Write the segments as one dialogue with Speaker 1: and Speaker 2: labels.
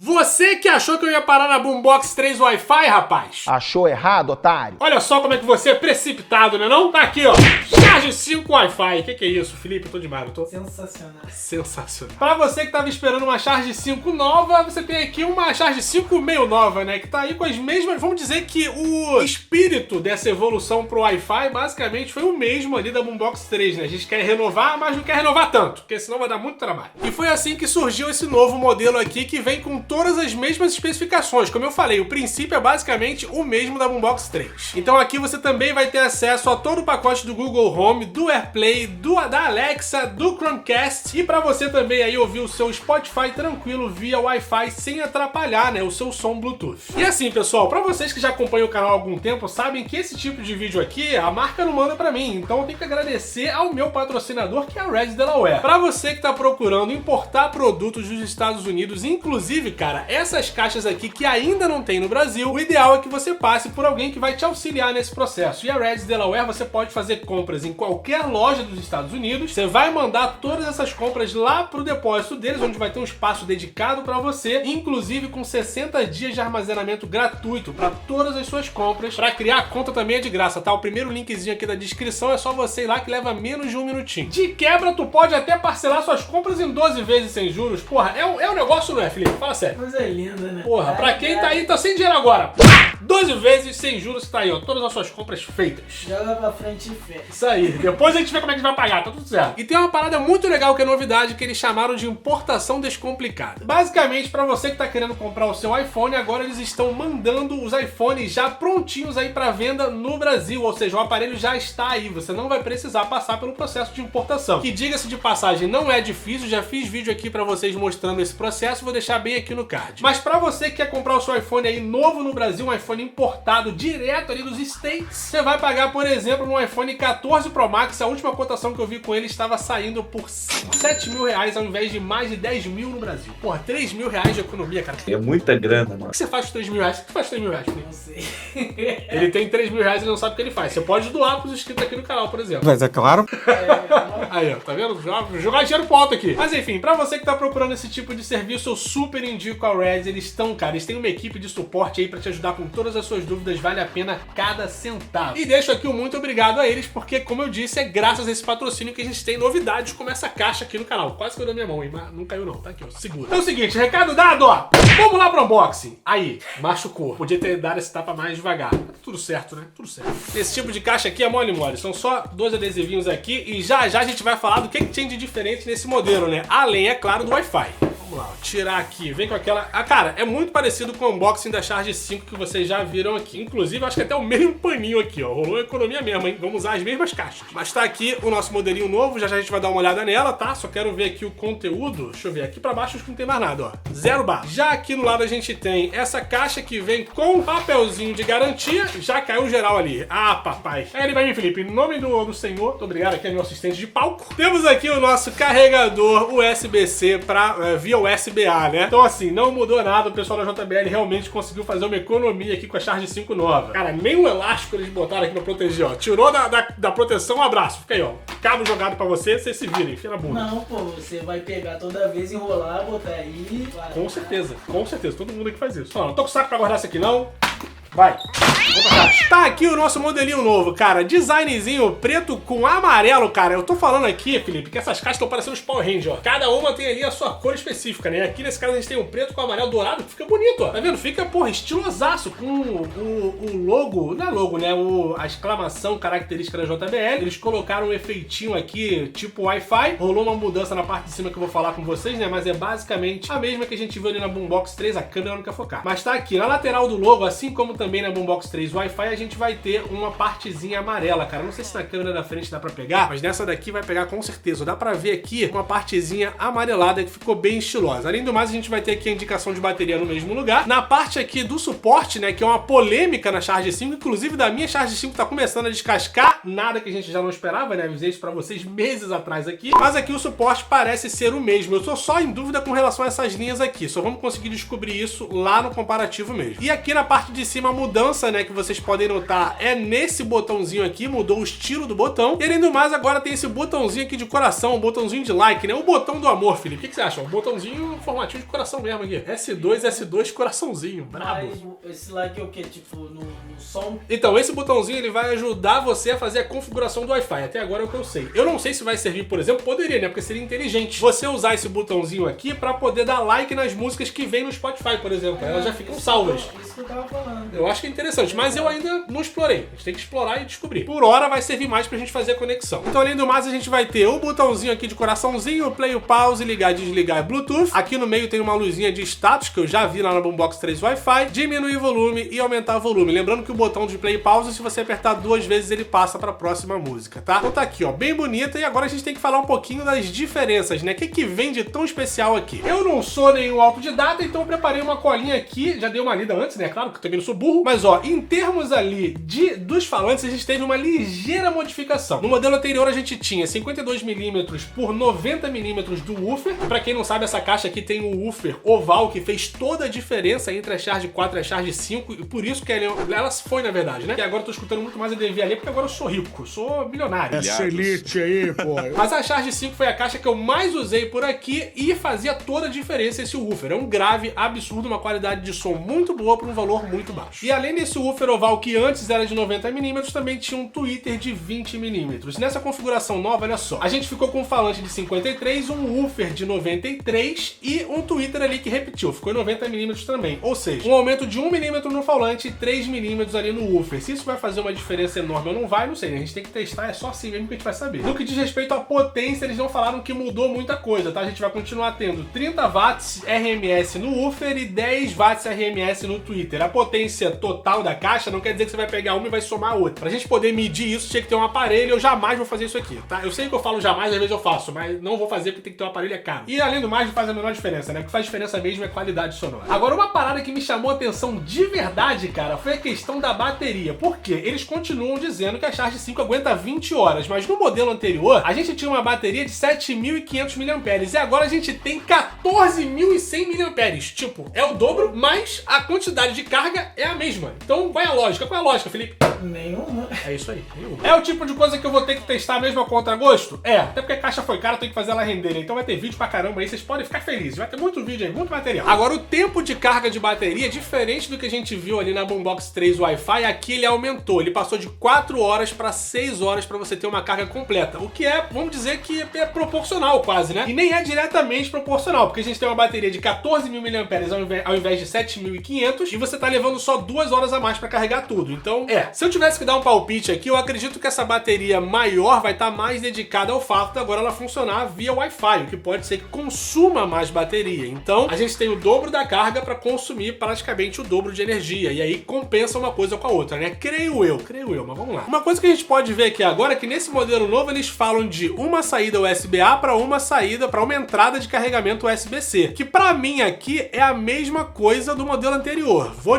Speaker 1: Você que achou que eu ia parar na Boombox 3 Wi-Fi, rapaz?
Speaker 2: Achou errado, otário?
Speaker 1: Olha só como é que você é precipitado, né não? Tá aqui, ó. Charge 5 Wi-Fi. Que é isso, Felipe? Eu tô demais, não tô?
Speaker 3: Sensacional.
Speaker 1: Sensacional. Pra você que tava esperando uma Charge 5 nova, você tem aqui uma Charge 5 meio nova, né? Que tá aí com as mesmas... Vamos dizer que o espírito dessa evolução pro Wi-Fi basicamente foi o mesmo ali da Boombox 3, né? A gente quer renovar, mas não quer renovar tanto, porque senão vai dar muito trabalho. E foi assim que surgiu esse novo modelo aqui, que vem com todas as mesmas especificações. Como eu falei, o princípio é basicamente o mesmo da Boombox 3. Então aqui você também vai ter acesso a todo o pacote do Google Home, do AirPlay, da Alexa, do Chromecast, e para você também aí ouvir o seu Spotify tranquilo via Wi-Fi sem atrapalhar, né, o seu som Bluetooth. E assim, pessoal, para vocês que já acompanham o canal há algum tempo, sabem que esse tipo de vídeo aqui, a marca não manda para mim, então eu tenho que agradecer ao meu patrocinador, que é a Red Delaware. Para você que tá procurando importar produtos dos Estados Unidos, inclusive, cara, essas caixas aqui que ainda não tem no Brasil, o ideal é que você passe por alguém que vai te auxiliar nesse processo. E a Red Delaware você pode fazer compras em qualquer loja dos Estados Unidos, você vai mandar todas essas compras lá pro depósito deles, onde vai ter um espaço dedicado para você, inclusive com 60 dias de armazenamento gratuito para todas as suas compras. Para criar a conta também é de graça, tá? O primeiro linkzinho aqui da descrição é só você ir lá, que leva menos de um minutinho. De quebra, tu pode até parcelar suas compras em 12 vezes sem juros. Porra, é um negócio, não é, Felipe? Fala sério.
Speaker 3: Coisa linda, né?
Speaker 1: Porra, pra quem tá aí, tá sem dinheiro agora, 12 vezes sem juros, tá aí, ó, todas as suas compras feitas.
Speaker 3: Joga pra frente e fé.
Speaker 1: Isso aí, depois a gente vê como é que a gente vai pagar, tá tudo certo. E tem uma parada muito legal que é novidade, que eles chamaram de importação descomplicada. Basicamente, pra você que tá querendo comprar o seu iPhone, agora eles estão mandando os iPhones já prontinhos aí pra venda no Brasil, ou seja, o aparelho já está aí, você não vai precisar passar pelo processo de importação. Que, diga-se de passagem, não é difícil, já fiz vídeo aqui pra vocês mostrando esse processo, vou deixar bem aqui no card. Mas pra você que quer comprar o seu iPhone aí novo no Brasil, um iPhone importado direto ali dos States, você vai pagar, por exemplo, no iPhone 14 Pro Max, a última cotação que eu vi com ele estava saindo por 7 mil reais ao invés de mais de 10 mil no Brasil. Porra, 3 mil reais de economia, cara.
Speaker 4: É muita grana, mano.
Speaker 1: O que você faz com 3 mil reais? O que você faz com 3 mil reais, Felipe?
Speaker 3: Não sei.
Speaker 1: Ele tem 3 mil reais e não sabe o que ele faz. Você pode doar pros inscritos aqui no canal, por exemplo.
Speaker 2: Mas é claro.
Speaker 1: Aí, ó, tá vendo? Jogar dinheiro pro alto aqui. Mas enfim, pra você que tá procurando esse tipo de serviço, eu super indico a Red. Eles têm uma equipe de suporte aí pra te ajudar com todas as suas dúvidas, vale a pena cada centavo. E deixo aqui um muito obrigado a eles, porque, como eu disse, é graças a esse patrocínio que a gente tem novidades como essa caixa aqui no canal. Quase caiu da minha mão, hein? Mas não caiu não, tá aqui, ó, segura. Então é o seguinte, recado dado, ó. Vamos lá pro unboxing. Aí, machucou. Podia ter dado esse tapa mais devagar. Tá tudo certo, né? Tudo certo. Esse tipo de caixa aqui é mole. São só 2 adesivinhos aqui e já a gente vai falar do que tem de diferente nesse modelo, né? Além, é claro, do Wi-Fi. Vamos lá, ó, tirar aqui, vem com aquela... Ah, cara, é muito parecido com o unboxing da Charge 5 que vocês já viram aqui. Inclusive, acho que até o mesmo paninho aqui, ó. Rolou economia mesmo, hein? Vamos usar as mesmas caixas. Mas tá aqui o nosso modelinho novo, já a gente vai dar uma olhada nela, tá? Só quero ver aqui o conteúdo. Deixa eu ver, aqui pra baixo acho que não tem mais nada, ó. 0 bar. Já aqui no lado a gente tem essa caixa que vem com papelzinho de garantia. Já caiu geral ali. Ah, papai. Aí ele vai vir, Felipe. Em nome do senhor, muito obrigado, aqui é meu assistente de palco. Temos aqui o nosso carregador USB-C via USB-A, né? Então assim, não mudou nada, o pessoal da JBL realmente conseguiu fazer uma economia aqui com a Charge 5 nova. Cara, nem um elástico eles botaram aqui pra proteger, ó. Tirou da proteção, um abraço. Fica aí, ó. Cabo jogado pra você, vocês se virem, enfia na bunda.
Speaker 3: Não, pô, você vai pegar toda vez, enrolar, botar aí.
Speaker 1: Com certeza, todo mundo aqui faz isso. Ó, não tô com saco pra guardar isso aqui não. Vai. Tá aqui o nosso modelinho novo, cara. Designzinho preto com amarelo, cara. Eu tô falando aqui, Felipe, que essas caixas estão parecendo os Power Rangers, ó. Cada uma tem ali a sua cor específica, né? Aqui nesse caso a gente tem um preto com amarelo dourado, que fica bonito, ó. Tá vendo? Fica, porra, estilosaço, com o logo, não é logo, né? A exclamação característica da JBL. Eles colocaram um efeitinho aqui, tipo Wi-Fi. Rolou uma mudança na parte de cima que eu vou falar com vocês, né? Mas é basicamente a mesma que a gente viu ali na Boombox 3, a câmera não quer focar. Mas tá aqui, na lateral do logo, assim como também na Boombox 3 Wi-Fi, a gente vai ter uma partezinha amarela, cara. Não sei se na câmera da frente dá pra pegar, mas nessa daqui vai pegar com certeza. Dá pra ver aqui uma partezinha amarelada que ficou bem estilosa. Além do mais, a gente vai ter aqui a indicação de bateria no mesmo lugar. Na parte aqui do suporte, né, que é uma polêmica na Charge 5, inclusive da minha Charge 5 tá começando a descascar, nada que a gente já não esperava, né? Avisei isso pra vocês meses atrás aqui, mas aqui o suporte parece ser o mesmo. Eu tô só em dúvida com relação a essas linhas aqui, só vamos conseguir descobrir isso lá no comparativo mesmo. E aqui na parte de cima, a mudança, né, que vocês podem notar é nesse botãozinho aqui, mudou o estilo do botão. E além do mais, agora tem esse botãozinho aqui de coração, um botãozinho de like, né? O botão do amor, Felipe. O que você acha? Um botãozinho formatinho de coração mesmo aqui. S2, coraçãozinho. Brabo.
Speaker 3: Mas esse like é o quê? Tipo, no som?
Speaker 1: Então, esse botãozinho ele vai ajudar você a fazer a configuração do Wi-Fi. Até agora é o que eu sei. Eu não sei se vai servir, por exemplo, poderia, né? Porque seria inteligente você usar esse botãozinho aqui pra poder dar like nas músicas que vem no Spotify, por exemplo. Elas já ficam salvas.
Speaker 3: Isso que eu tava falando.
Speaker 1: Eu acho que é interessante, mas eu ainda não explorei. A gente tem que explorar e descobrir. Por hora vai servir mais pra gente fazer a conexão. Então, além do mais, a gente vai ter o botãozinho aqui de coraçãozinho, play, o pause, ligar, desligar, Bluetooth. Aqui no meio tem uma luzinha de status que eu já vi lá na Boombox 3 Wi-Fi. Diminuir volume e aumentar o volume. Lembrando que o botão de play e pause, se você apertar 2 vezes, ele passa pra próxima música, tá? Então tá aqui, ó, bem bonita. E agora a gente tem que falar um pouquinho das diferenças, né? O que vem de tão especial aqui? Eu não sou nenhum autodidata, então eu preparei uma colinha aqui. Já dei uma lida antes, né? Claro que eu também não sou burro. Mas, ó, em termos ali dos falantes, a gente teve uma ligeira modificação. No modelo anterior, a gente tinha 52mm por 90mm do woofer. E pra quem não sabe, essa caixa aqui tem um woofer oval que fez toda a diferença entre a Charge 4 e a Charge 5. E por isso que ela foi, na verdade, né? E agora eu tô escutando muito mais a DV ali, porque agora eu sou rico, sou milionário.
Speaker 2: Essa elite aí, pô.
Speaker 1: Mas a Charge 5 foi a caixa que eu mais usei por aqui e fazia toda a diferença esse woofer. É um grave absurdo, uma qualidade de som muito boa por um valor muito baixo. E além desse woofer oval que antes era de 90mm, também tinha um tweeter de 20mm. Nessa configuração nova, olha só, a gente ficou com um falante de 53, um woofer de 93 e um tweeter ali que repetiu, ficou em 90mm também. Ou seja, um aumento de 1mm no falante e 3mm ali no woofer. Se isso vai fazer uma diferença enorme ou não vai, não sei, né? A gente tem que testar, é só assim mesmo que a gente vai saber. No que diz respeito à potência, eles não falaram que mudou muita coisa, tá? A gente vai continuar tendo 30 watts RMS no woofer e 10 watts RMS no tweeter. A potência total da caixa não quer dizer que você vai pegar uma e vai somar a outra. Pra gente poder medir isso, tinha que ter um aparelho. Eu jamais vou fazer isso aqui, tá? Eu sei que eu falo jamais, às vezes eu faço, mas não vou fazer porque tem que ter um aparelho, é caro. E além do mais, não faz a menor diferença, né? O que faz diferença mesmo é qualidade sonora. Agora, uma parada que me chamou a atenção de verdade, cara, foi a questão da bateria. Por quê? Eles continuam dizendo que a Charge 5 aguenta 20 horas, mas no modelo anterior, a gente tinha uma bateria de 7.500 mAh e agora a gente tem 14.100 mAh. Tipo, é o dobro, mas a quantidade de carga é a mesma. Então, qual é a lógica? Qual é a lógica, Felipe?
Speaker 3: Nenhuma.
Speaker 1: É isso aí, nenhuma. É o tipo de coisa que eu vou ter que testar mesmo a contragosto? É, até porque a caixa foi cara, eu tenho que fazer ela render, né? Então vai ter vídeo pra caramba aí, vocês podem ficar felizes. Vai ter muito vídeo aí, muito material. Agora, o tempo de carga de bateria, diferente do que a gente viu ali na Boombox 3 Wi-Fi, aqui ele aumentou. Ele passou de 4 horas para 6 horas para você ter uma carga completa. O que é, vamos dizer que é proporcional quase, né? E nem é diretamente proporcional, porque a gente tem uma bateria de 14.000 mAh ao invés de 7.500 e você tá levando só 2 horas a mais para carregar tudo. Então, se eu tivesse que dar um palpite aqui, eu acredito que essa bateria maior vai estar mais dedicada ao fato de agora ela funcionar via Wi-Fi, o que pode ser que consuma mais bateria. Então, a gente tem o dobro da carga para consumir praticamente o dobro de energia. E aí compensa uma coisa com a outra, né? Creio eu, mas vamos lá. Uma coisa que a gente pode ver aqui agora é que nesse modelo novo eles falam de uma saída USB-A para uma saída, para uma entrada de carregamento USB-C, que para mim aqui é a mesma coisa do modelo anterior. Vou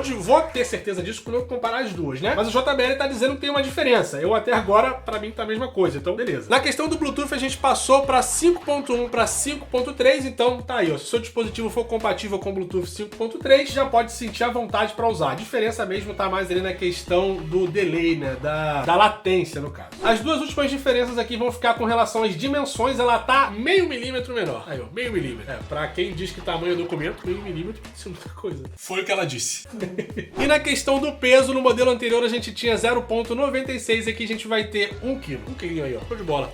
Speaker 1: ter certeza disso quando eu comparar as duas, né? Mas o JBL tá dizendo que tem uma diferença. Eu até agora, para mim, tá a mesma coisa, então beleza. Na questão do Bluetooth, a gente passou para 5.1 para 5.3, então tá aí, ó. Se o seu dispositivo for compatível com Bluetooth 5.3, já pode sentir à vontade para usar. A diferença mesmo tá mais ali na questão do delay, né? Da latência, no caso. As duas últimas diferenças aqui vão ficar com relação às dimensões, ela tá meio milímetro menor. Aí, ó, meio milímetro. Pra quem diz que tamanho é documento, meio milímetro pode ser muita coisa. Foi o que ela disse. E na questão do peso, no modelo anterior a gente tinha 0.96, aqui a gente vai ter 1 kg. 1 kg aí, ó. Show de bola.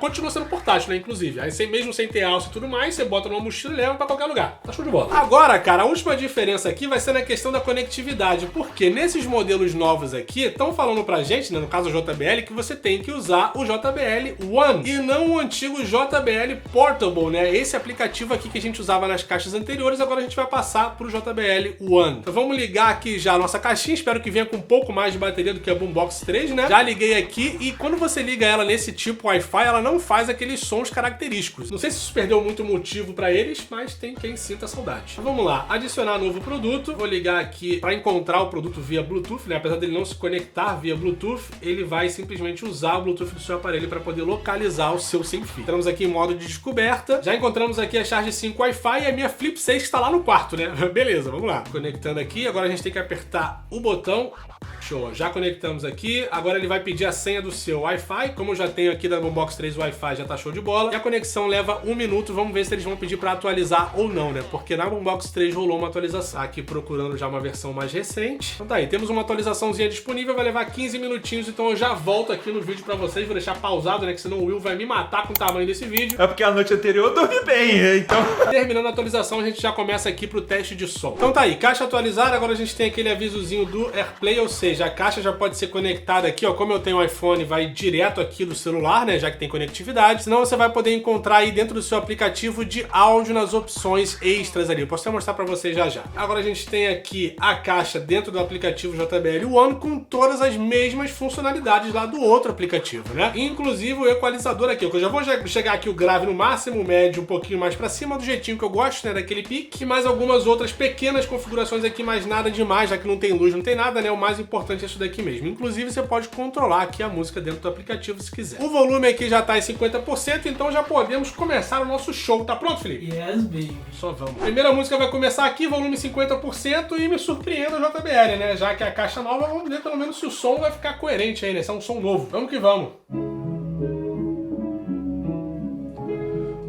Speaker 1: Continua sendo portátil, né? Inclusive. Aí mesmo sem ter alça e tudo mais, você bota numa mochila e leva pra qualquer lugar. Tá show de bola. Agora, cara, a última diferença aqui vai ser na questão da conectividade. Porque nesses modelos novos aqui, estão falando pra gente, né, no caso o JBL, que você tem que usar o JBL One e não o antigo JBL Portable, né? Esse aplicativo aqui que a gente usava nas caixas anteriores, agora a gente vai passar pro JBL One. Então vamos ligar aqui já a nossa caixinha, espero que venha com um pouco mais de bateria do que a Boombox 3, né? Já liguei aqui e quando você liga ela nesse tipo Wi-Fi, ela não faz aqueles sons característicos. Não sei se isso perdeu muito motivo pra eles, mas tem quem sinta saudade. Então vamos lá, adicionar novo produto. Vou ligar aqui para encontrar o produto via Bluetooth, né? Apesar dele não se conectar via Bluetooth, ele vai simplesmente usar o Bluetooth do seu aparelho para poder localizar o seu sem fio. Entramos aqui em modo de descoberta. Já encontramos aqui a Charge 5 Wi-Fi e a minha Flip 6 que está lá no quarto, né? Beleza, vamos lá. Conectando aqui, agora a gente tem que apertar o botão botão. Show, já conectamos aqui. Agora ele vai pedir a senha do seu Wi-Fi. Como eu já tenho aqui da Boombox 3 o Wi-Fi, já tá show de bola. E a conexão leva 1 minuto. Vamos ver se eles vão pedir pra atualizar ou não, né? Porque na Boombox 3 rolou uma atualização. Aqui procurando já uma versão mais recente. Então tá aí, temos uma atualizaçãozinha disponível. Vai levar 15 minutinhos, então eu já volto aqui no vídeo pra vocês. Vou deixar pausado, né? Que senão o Will vai me matar com o tamanho desse vídeo.
Speaker 2: É porque a noite anterior eu dormi bem, então...
Speaker 1: Terminando a atualização, a gente já começa aqui pro teste de som. Então tá aí, caixa atualizada. Agora a gente tem aquele avisozinho do AirPlay, ou seja, a caixa já pode ser conectada aqui, ó. Como eu tenho um iPhone, vai direto aqui do celular, né? Já que tem conectividade. Senão você vai poder encontrar aí dentro do seu aplicativo de áudio nas opções extras ali. Eu posso até mostrar pra vocês já já. Agora a gente tem aqui a caixa dentro do aplicativo JBL One com todas as mesmas funcionalidades lá do outro aplicativo, né? Inclusive o equalizador aqui, eu já vou chegar aqui o grave no máximo, o médio um pouquinho mais pra cima, do jeitinho que eu gosto, né? Daquele pique. E mais algumas outras pequenas configurações aqui, mas nada demais, já que não tem luz, não tem nada, né? O mais importante é isso daqui mesmo. Inclusive você pode controlar aqui a música dentro do aplicativo se quiser. O volume aqui já tá em 50%, então já podemos começar o nosso show. Tá pronto, Felipe?
Speaker 3: Yes, baby.
Speaker 1: Só vamos. Primeira música vai começar aqui, volume 50%, e me surpreenda o JBL, né? Já que é a caixa nova, vamos ver pelo menos se o som vai ficar coerente aí, né? Se é um som novo. Vamos que vamos.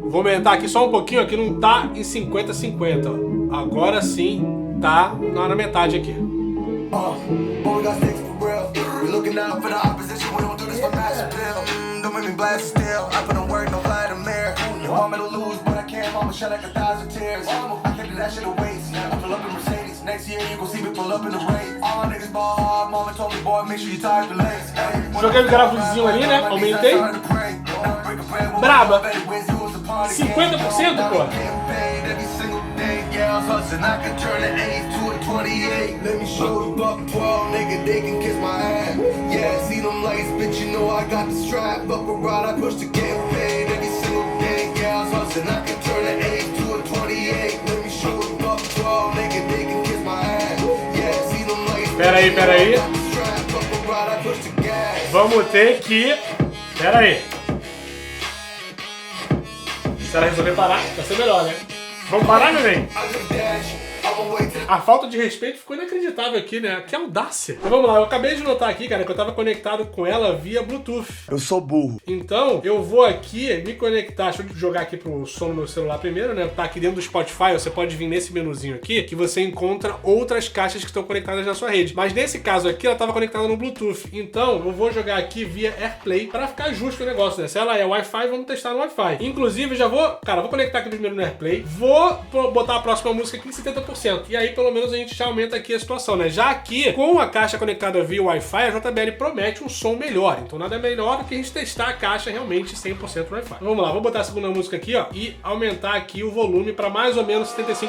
Speaker 1: Vou aumentar aqui só um pouquinho, aqui não tá em 50-50. Agora sim, tá na metade aqui. Joguei o gravozinho ali, né? Aumentei. Braba. 50%, pô. Pera aí. Vamos ter que... Pera aí. Se ela resolver parar, vai ser melhor, né? Vamos parar, neném? A falta de respeito ficou inacreditável aqui, né? Que audácia. Mas vamos lá, eu acabei de notar aqui, cara, que eu tava conectado com ela via Bluetooth.
Speaker 2: Eu sou burro.
Speaker 1: Então, eu vou aqui me conectar. Deixa eu jogar aqui pro som no meu celular primeiro, né? Tá aqui dentro do Spotify, você pode vir nesse menuzinho aqui, que você encontra outras caixas que estão conectadas na sua rede. Mas nesse caso aqui, ela tava conectada no Bluetooth. Então, eu vou jogar aqui via AirPlay pra ficar justo o negócio, né? Se ela é Wi-Fi, vamos testar no Wi-Fi. Inclusive, já vou... Cara, vou conectar aqui primeiro no AirPlay. Vou botar a próxima música aqui em 70%. E aí, pelo menos, a gente já aumenta aqui a situação, né? Já aqui, com a caixa conectada via Wi-Fi, a JBL promete um som melhor. Então nada melhor do que a gente testar a caixa realmente 100% Wi-Fi. Vamos lá, vou botar a segunda música aqui, ó, e aumentar aqui o volume para mais ou menos 75%.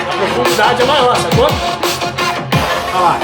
Speaker 1: A profundidade é maior, sacou? Olha lá.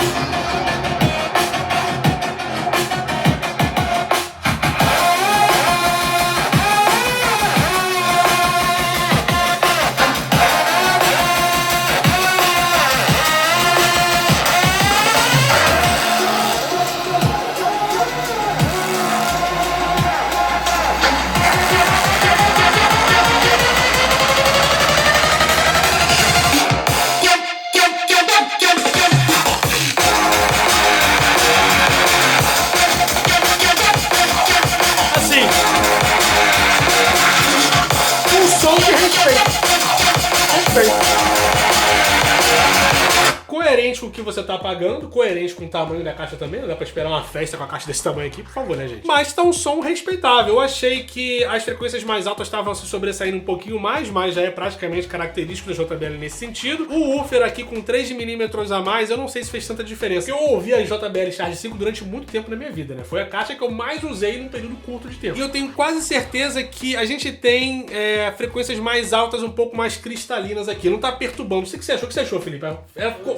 Speaker 1: Coerente com o que você tá pagando, coerente com o tamanho da caixa também, não dá pra esperar uma festa com a caixa desse tamanho aqui, por favor, né, gente? Mas tá um som respeitável. Eu achei que as frequências mais altas estavam se sobressaindo um pouquinho mais, mas já é praticamente característico da JBL nesse sentido. O woofer aqui com 3mm a mais, eu não sei se fez tanta diferença. Eu ouvi a JBL Charge 5 durante muito tempo na minha vida, né? Foi a caixa que eu mais usei num período curto de tempo. E eu tenho quase certeza que a gente tem frequências mais altas, um pouco mais cristalinas aqui. Não tá perturbando. Não sei o que você achou. O que você achou, Felipe?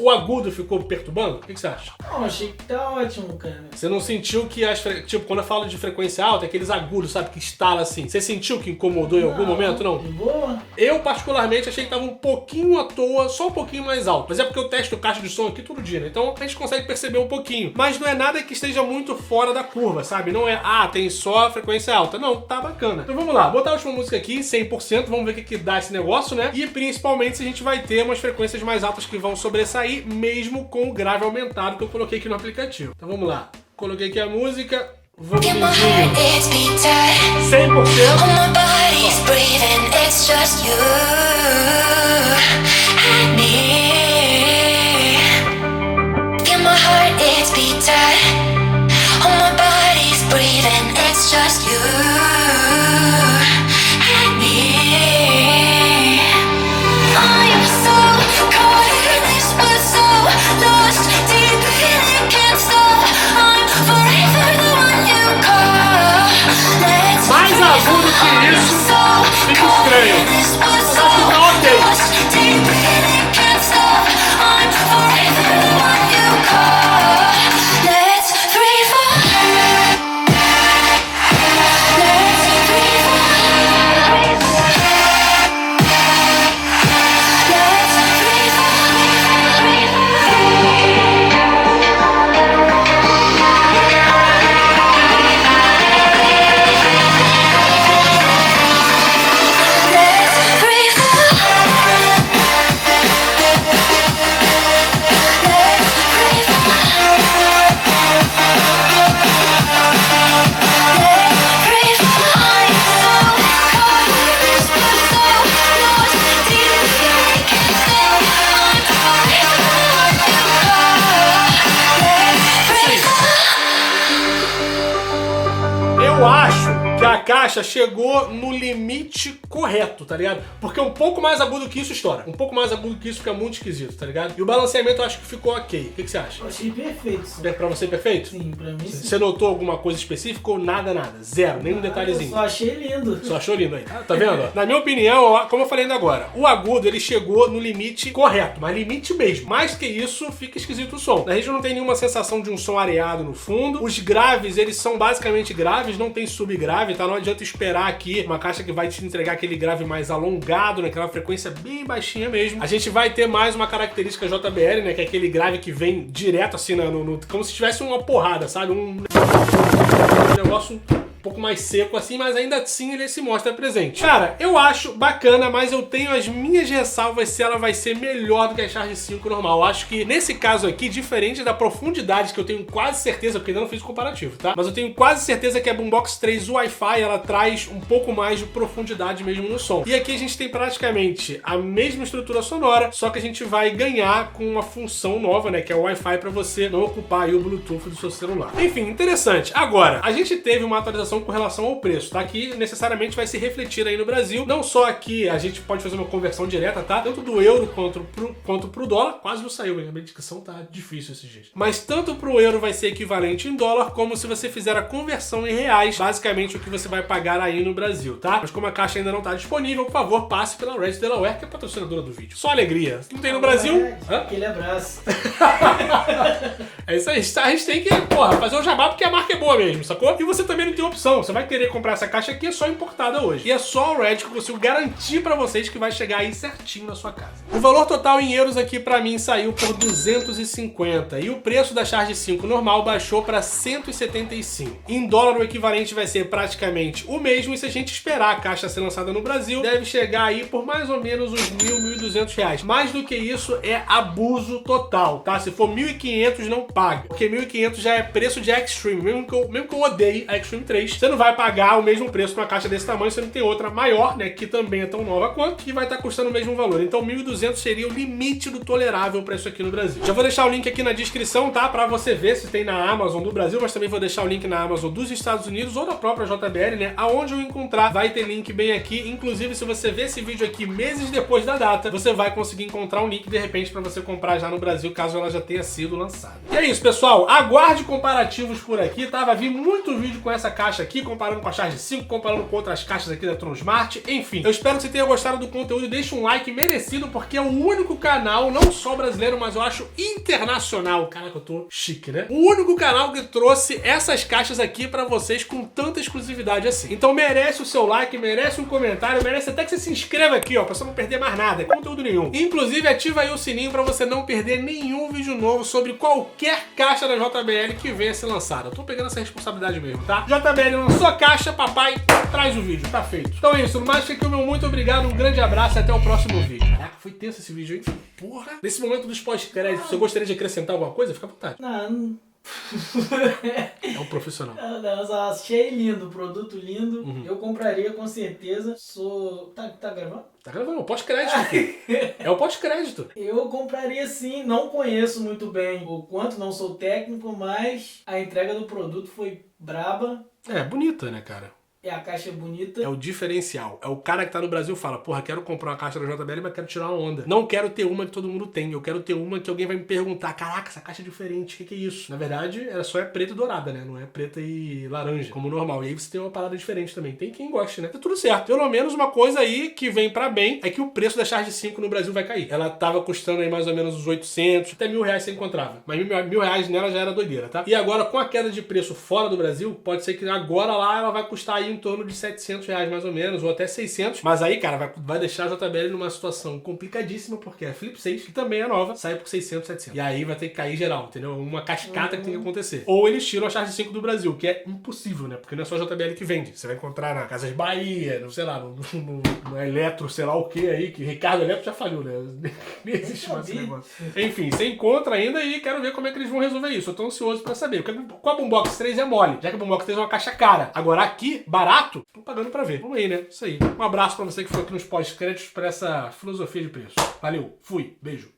Speaker 1: O agudo agudo ficou perturbando? O que você acha?
Speaker 3: Não, achei que tá ótimo, cara.
Speaker 1: Você não sentiu que tipo, quando eu falo de frequência alta, aqueles agudos, sabe, que estala assim. Você sentiu que incomodou em algum momento, não?
Speaker 3: De boa.
Speaker 1: Eu, particularmente, achei que tava um pouquinho à toa, só um pouquinho mais alto. Mas é porque eu testo caixa de som aqui todo dia, né? Então a gente consegue perceber um pouquinho. Mas não é nada que esteja muito fora da curva, sabe? Não é, tem só frequência alta. Não, tá bacana. Então vamos lá, botar a última música aqui, 100%, vamos ver o que dá esse negócio, né? E principalmente se a gente vai ter umas frequências mais altas que vão sobressair, mesmo com o grave aumentado que eu coloquei aqui no aplicativo. Então vamos lá. Coloquei aqui a música. Vamos 100%. Mais agudo que isso, fica estranho. Mas acho que tá ok. Eu acho que a caixa chegou no limite correto, tá ligado? Porque um pouco mais agudo que isso estoura. Um pouco mais agudo que isso fica muito esquisito, tá ligado? E o balanceamento eu acho que ficou ok. O que você acha?
Speaker 3: Eu achei perfeito. Sim.
Speaker 1: Pra você perfeito?
Speaker 3: Sim, pra mim sim.
Speaker 1: Você notou alguma coisa específica ou nada? Zero, nenhum detalhezinho.
Speaker 3: Eu só achei lindo.
Speaker 1: Só achou lindo aí. Tá vendo? Na minha opinião, como eu falei ainda agora, o agudo ele chegou no limite correto, mas limite mesmo. Mais que isso, fica esquisito o som. A gente não tem nenhuma sensação de um som areado no fundo. Os graves, eles são basicamente graves, não tem subgrave, tá? Não adianta esperar aqui uma caixa que vai te entregar aquele grave mais alongado, naquela frequência bem baixinha mesmo. A gente vai ter mais uma característica JBL, né? Que é aquele grave que vem direto assim, como se tivesse uma porrada, sabe? Um negócio um pouco mais seco assim, mas ainda assim ele se mostra presente. Cara, eu acho bacana, mas eu tenho as minhas ressalvas se ela vai ser melhor do que a Charge 5 normal. Eu acho que nesse caso aqui, diferente da profundidade, que eu tenho quase certeza, porque ainda não fiz o comparativo, tá? Mas eu tenho quase certeza que a Boombox 3 Wi-Fi, ela traz um pouco mais de profundidade mesmo no som. E aqui a gente tem praticamente a mesma estrutura sonora, só que a gente vai ganhar com uma função nova, né? Que é o Wi-Fi para você não ocupar aí o Bluetooth do seu celular. Enfim, interessante. Agora, a gente teve uma atualização com relação ao preço, tá? Que necessariamente vai se refletir aí no Brasil. Não só aqui, a gente pode fazer uma conversão direta, tá? Tanto do euro quanto pro dólar. Quase não saiu, a minha dicção tá difícil esse jeito. Mas tanto pro euro vai ser equivalente em dólar, como se você fizer a conversão em reais, basicamente o que você vai pagar aí no Brasil, tá? Mas como a caixa ainda não tá disponível, por favor, passe pela Red Delaware, que é a patrocinadora do vídeo. Só alegria. Não tem no Brasil?
Speaker 3: Aquele abraço.
Speaker 1: É isso aí. A gente tem que, fazer o jabá porque a marca é boa mesmo, sacou? E você também não tem opção. Você vai querer comprar essa caixa aqui, é só importada hoje. E é só o Red que eu consigo garantir pra vocês que vai chegar aí certinho na sua casa. O valor total em euros aqui pra mim saiu por 250. E o preço da Charge 5 normal baixou pra 175. Em dólar o equivalente vai ser praticamente o mesmo. E se a gente esperar a caixa ser lançada no Brasil, deve chegar aí por mais ou menos uns R$1.200. Mais do que isso é abuso total, tá? Se for 1.500 não paga. Porque 1.500 já é preço de Extreme. Mesmo que eu odeie a Extreme 3, você não vai pagar o mesmo preço pra uma caixa desse tamanho, você não tem outra maior, né, que também é tão nova quanto, que vai estar custando o mesmo valor. Então 1.200 seria o limite do tolerável pra isso aqui no Brasil. Já vou deixar o link aqui na descrição, tá? Pra você ver se tem na Amazon do Brasil, mas também vou deixar o link na Amazon dos Estados Unidos ou da própria JBL, né? Aonde eu encontrar, vai ter link bem aqui. Inclusive, se você ver esse vídeo aqui meses depois da data, você vai conseguir encontrar um link, de repente, pra você comprar já no Brasil, caso ela já tenha sido lançada. E é isso, pessoal. Aguarde comparativos por aqui, tá? Vai vir muito vídeo com essa caixa caixa aqui, comparando com a Charge 5, comparando com outras caixas aqui da Tronsmart, enfim. Eu espero que você tenha gostado do conteúdo e deixe um like merecido, porque é o único canal, não só brasileiro, mas eu acho internacional. Caraca, eu tô chique, né? O único canal que trouxe essas caixas aqui pra vocês com tanta exclusividade assim. Então merece o seu like, merece um comentário, merece até que você se inscreva aqui, ó, pra você não perder mais nada, conteúdo nenhum. Inclusive, ativa aí o sininho pra você não perder nenhum vídeo novo sobre qualquer caixa da JBL que venha a ser lançada. Eu tô pegando essa responsabilidade mesmo, tá? JBL lançou a caixa, papai, traz o vídeo, tá feito. Então é isso, no mais fica o meu muito obrigado, um grande abraço e até o próximo vídeo. Caraca, foi tenso esse vídeo, hein? Porra! Nesse momento dos pós-créditos, você gostaria de acrescentar alguma coisa? Fica à vontade.
Speaker 3: Não.
Speaker 1: É um profissional.
Speaker 3: Não, só achei lindo, produto lindo. Eu compraria com certeza. Tá gravando?
Speaker 1: Tá gravando, pós-crédito. É o pós-crédito.
Speaker 3: Eu compraria sim, não conheço muito bem o quanto, não sou técnico, mas a entrega do produto foi braba.
Speaker 1: É, bonita, né, cara?
Speaker 3: A caixa é bonita.
Speaker 1: É o diferencial. É o cara que tá no Brasil e fala, porra, quero comprar uma caixa da JBL, mas quero tirar uma onda. Não quero ter uma que todo mundo tem. Eu quero ter uma que alguém vai me perguntar, caraca, essa caixa é diferente, o que é isso? Na verdade, ela só é preta e dourada, né? Não é preta e laranja, como normal. E aí você tem uma parada diferente também. Tem quem goste, né? Tá tudo certo. Pelo menos uma coisa aí que vem pra bem é que o preço da Charge 5 no Brasil vai cair. Ela tava custando aí mais ou menos uns 800, até R$1.000 você encontrava. Mas R$1.000 nela já era doideira, tá? E agora, com a queda de preço fora do Brasil, pode ser que agora lá ela vai custar aí em torno de R$700 mais ou menos, ou até 600. Mas aí, cara, vai deixar a JBL numa situação complicadíssima, porque a Flip 6, que também é nova, sai por 600, 700. E aí vai ter que cair geral, entendeu? Uma cascata que tem que acontecer. Ou eles tiram a Charge 5 do Brasil, que é impossível, né? Porque não é só a JBL que vende. Você vai encontrar na Casas Bahia, no, sei lá, no Eletro, sei lá o que aí, que Ricardo Eletro já falhou, né? Nem existe mais esse negócio. Enfim, você encontra ainda e quero ver como é que eles vão resolver isso. Eu tô ansioso pra saber. Porque com a Boombox 3 é mole, já que a Boombox 3 é uma caixa cara. Agora aqui, barato, tô pagando pra ver. Vamos aí, né? Isso aí. Um abraço pra você que foi aqui nos pós-créditos pra essa filosofia de preço. Valeu, fui, beijo.